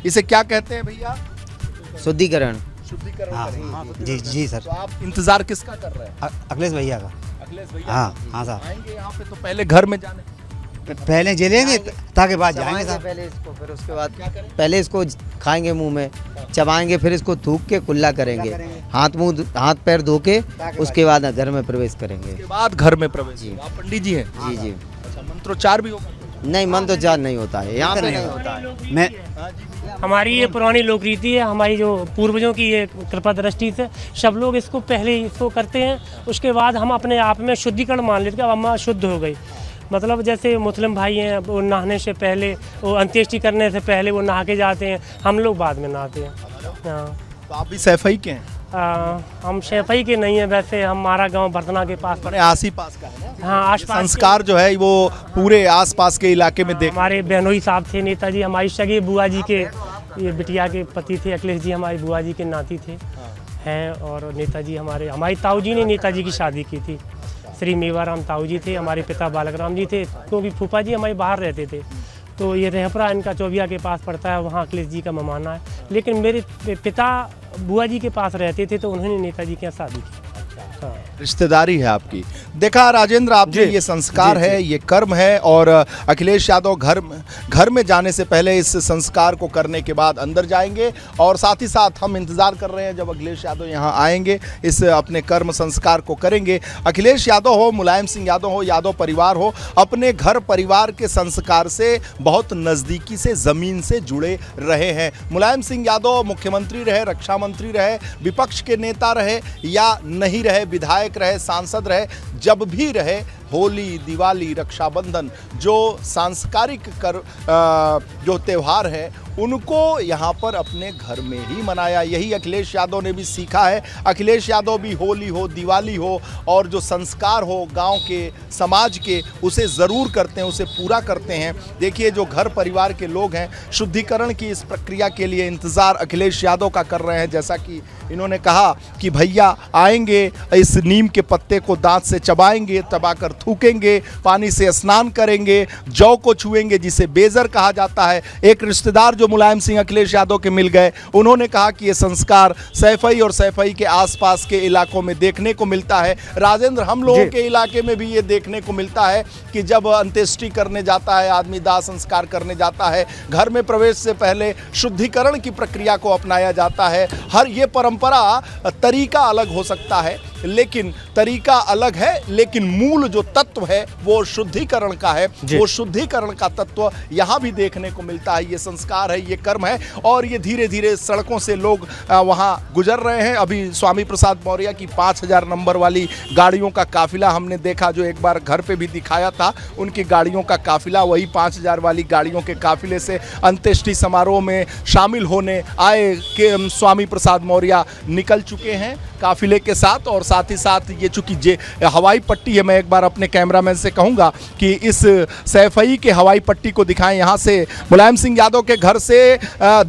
इसे क्या कहते हैं भैया? शुद्धिकरण। शुद्धिकरण करेंगे। जी जी सर। तो आप इंतजार किसका कर रहे हैं? अखिलेश भैया का। अखिलेश भैया? हाँ साहब। आएंगे यहाँ पे तो पहले घर में जाने, पहले जेलेंगे ताकि बाद जाएंगे चबाएंगे साहब। पहले इसको, फिर उसके बाद क्या करेंगे? पहले इसको खाएंगे मुंह में, चबाएंगे, फिर इसको थूक के कुल्ला करेंगे, हाथ पैर धो के उसके बाद घर में प्रवेश करेंगे। उसके बाद घर में प्रवेश। जी। आप पंडित जी हैं? जी जी। अच्छा, मंत्रोच्चार भी होगा? नहीं, मन तो चार नहीं होता है यहाँ पे, नहीं होता है। मैं हमारी ये पुरानी लोक रीति है, हमारी जो पूर्वजों की ये कृपा दृष्टि से सब लोग इसको पहले इसको करते हैं, उसके बाद हम अपने आप में शुद्धिकरण मान लेते हैं। अब हम शुद्ध हो गई, मतलब जैसे मुस्लिम भाई हैं वो नहाने से पहले, वो अंत्येष्टि करने से पहले वो नहा के जाते हैं, हम लोग बाद में नहाते हैं। हाँ, तो आप भी सैफई के हैं? हम शेफई के नहीं हैं, वैसे हमारा गांव बर्तना के पास अपने आस ही पास का है ना? हाँ, आसपास संस्कार जो है वो पूरे आसपास के इलाके में देख। हमारे बहनोई साहब थे, नेताजी हमारी सगे बुआ जी के ये बिटिया के पति थे, अखिलेश जी हमारी बुआ जी के नाती थे हैं। और नेताजी हमारी ताऊ जी ने नेताजी की शादी की थी, श्री मेवाराम ताऊ जी थे, हमारे पिता बालक राम जी थे, क्योंकि फूफा जी हमारे बाहर रहते थे। तो ये रेहपरा इनका चौबिया के पास पड़ता है, वहाँ अखिलेश जी का ममाना है। लेकिन मेरे पिता बुआ जी के पास रहते थे, तो उन्होंने नेताजी के यहाँ शादी की। हाँ। रिश्तेदारी है आपकी। देखा राजेंद्र आपने, ये संस्कार है, ये कर्म है। और अखिलेश यादव घर में जाने से पहले इस संस्कार को करने के बाद अंदर जाएंगे। और साथ ही साथ हम इंतजार कर रहे हैं जब अखिलेश यादव यहाँ आएंगे, इस अपने कर्म संस्कार को करेंगे। अखिलेश यादव हो, मुलायम सिंह यादव हो, यादव परिवार हो, अपने घर परिवार के संस्कार से बहुत नज़दीकी से, ज़मीन से जुड़े रहे हैं। मुलायम सिंह यादव मुख्यमंत्री रहे, रक्षा मंत्री रहे, विपक्ष के नेता रहे या नहीं रहे, विधायक रहे, सांसद रहे, जब भी रहे, होली, दिवाली, रक्षाबंधन जो सांस्कारिक जो त्यौहार है उनको यहाँ पर अपने घर में ही मनाया। यही अखिलेश यादव ने भी सीखा है। अखिलेश यादव भी होली हो, दिवाली हो और जो संस्कार हो गांव के, समाज के, उसे ज़रूर करते हैं, उसे पूरा करते हैं। देखिए जो घर परिवार के लोग हैं, शुद्धिकरण की इस प्रक्रिया के लिए इंतज़ार अखिलेश यादव का कर रहे हैं। जैसा कि इन्होंने कहा कि भैया आएंगे, इस नीम के पत्ते को दांत से चबाएंगे, चबाकर थूकेंगे, पानी से स्नान करेंगे, जौ को छुएंगे जिसे बेजर कहा जाता है। एक रिश्तेदार जो मुलायम सिंह अखिलेश यादव के मिल गए, उन्होंने कहा कि ये संस्कार सैफई और सैफई के आसपास के इलाकों में देखने को मिलता है। राजेंद्र, हम लोगों के इलाके में भी ये देखने को मिलता है कि जब अंत्येष्टि करने जाता है आदमी, दाह संस्कार करने जाता है, घर में प्रवेश से पहले शुद्धिकरण की प्रक्रिया को अपनाया जाता है। हर ये परंपरा, तरीका अलग हो सकता है, लेकिन तरीका अलग है, लेकिन मूल जो तत्व है वो शुद्धिकरण का है। वो शुद्धिकरण का तत्व यहाँ भी देखने को मिलता है। ये संस्कार है, ये कर्म है। और ये धीरे धीरे सड़कों से लोग वहाँ गुजर रहे हैं। अभी स्वामी प्रसाद मौर्य की 5000 नंबर वाली गाड़ियों का काफिला हमने देखा, जो एक बार घर पे भी दिखाया था। उनकी गाड़ियों का काफिला वही 5000 वाली गाड़ियों के काफिले से अंत्येष्टि समारोह में शामिल होने आए के स्वामी प्रसाद मौर्य निकल चुके हैं काफिले के साथ। और साथ ही साथ ये चूंकि हवाई पट्टी है, मैं एक बार अपने कैमरामैन से कहूँगा कि इस सैफई के हवाई पट्टी को दिखाएं। यहाँ से मुलायम सिंह यादव के घर से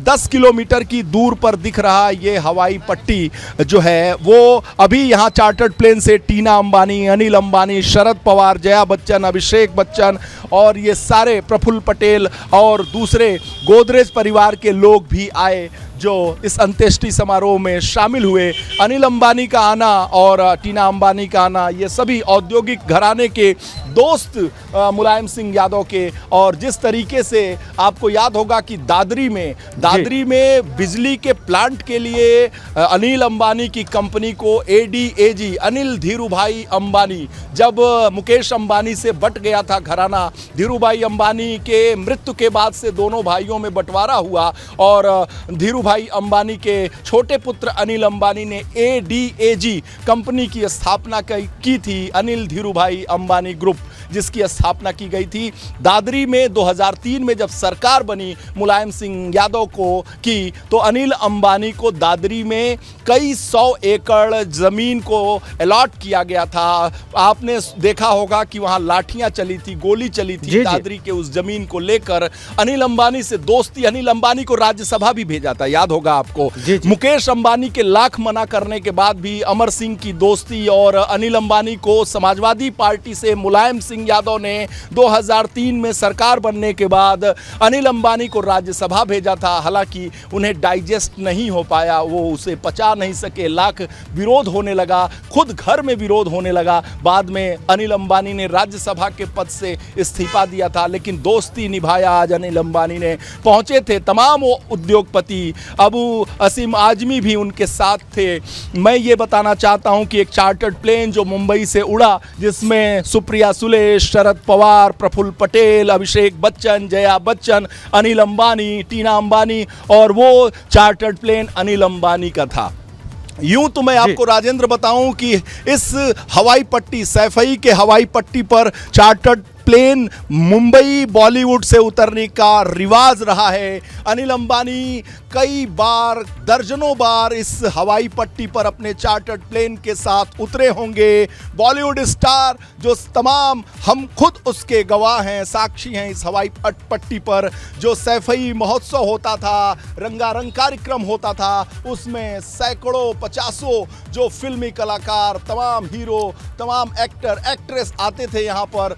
10 किलोमीटर की दूर पर दिख रहा ये हवाई पट्टी जो है, वो अभी यहाँ चार्टर्ड प्लेन से टीना अंबानी, अनिल अंबानी, शरद पवार, जया बच्चन, अभिषेक बच्चन और ये सारे, प्रफुल्ल पटेल और दूसरे गोदरेज परिवार के लोग भी आए जो इस अंत्येष्टि समारोह में शामिल हुए। अनिल अंबानी का आना और टीना अंबानी का आना, ये सभी औद्योगिक घराने के दोस्त मुलायम सिंह यादव के। और जिस तरीके से आपको याद होगा कि दादरी में बिजली के प्लांट के लिए अनिल अंबानी की कंपनी को ADAG अनिल धीरूभाई अंबानी, जब मुकेश अंबानी से बट गया था घराना, धीरूभाई अंबानी के मृत्यु के बाद से दोनों भाइयों में बंटवारा हुआ और धीरूभाई अंबानी के छोटे पुत्र अनिल अंबानी ने ADAG कंपनी की स्थापना की थी, अनिल धीरूभाई अंबानी ग्रुप, जिसकी स्थापना की गई थी दादरी में 2003 में। जब सरकार बनी मुलायम सिंह यादव को की, तो अनिल अंबानी को दादरी में कई 100 एकड़ ज़मीन को अलॉट किया गया था। आपने देखा होगा कि वहाँ लाठियाँ चली थी, गोली चली थी दादरी के उस ज़मीन को लेकर। अनिल अंबानी से दोस्ती, अनिल अंबानी को राज्यसभा भी भेजा था, याद होगा आपको। मुकेश अंबानी के लाख मना करने के बाद भी अमर सिंह की दोस्ती और अनिल अंबानी को समाजवादी पार्टी से मुलायम सिंह सिंह यादव ने 2003 में सरकार बनने के बाद अनिल अंबानी को राज्यसभा भेजा था। हालांकि उन्हें डाइजेस्ट नहीं हो पाया, वो उसे पचा नहीं सके, लाख विरोध होने लगा, खुद घर में विरोध होने लगा। बाद में अनिल अंबानी ने राज्यसभा के पद से इस्तीफा दिया था, लेकिन दोस्ती निभाया आज अनिल अंबानी ने। पहुंचे थे तमाम वो उद्योगपति, अबू असीम आजमी भी उनके साथ थे। मैं ये बताना चाहता हूं कि एक चार्टर्ड प्लेन जो मुंबई से उड़ा, जिसमें सुप्रिया सुले, शरद पवार, प्रफुल्ल पटेल, अभिषेक बच्चन, जया बच्चन, अनिल अंबानी, टीना अंबानी, और वो चार्टर्ड प्लेन अनिल अंबानी का था। यूं तो मैं आपको राजेंद्र बताऊं कि इस हवाई पट्टी, सैफई के हवाई पट्टी पर चार्टर्ड प्लेन मुंबई बॉलीवुड से उतरने का रिवाज रहा है। अनिल अंबानी कई बार, दर्जनों बार इस हवाई पट्टी पर अपने चार्टर्ड प्लेन के साथ उतरे होंगे। बॉलीवुड स्टार जो तमाम, हम खुद उसके गवाह हैं, साक्षी हैं। इस हवाई पट्टी पर जो सैफई महोत्सव होता था, रंगारंग कार्यक्रम होता था, उसमें सैकड़ों, पचासों जो फिल्मी कलाकार, तमाम हीरो, तमाम एक्टर, एक्ट्रेस आते थे यहाँ पर।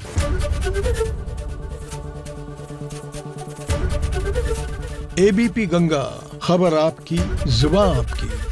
एबीपी गंगा, खबर आपकी, जुबान आपकी।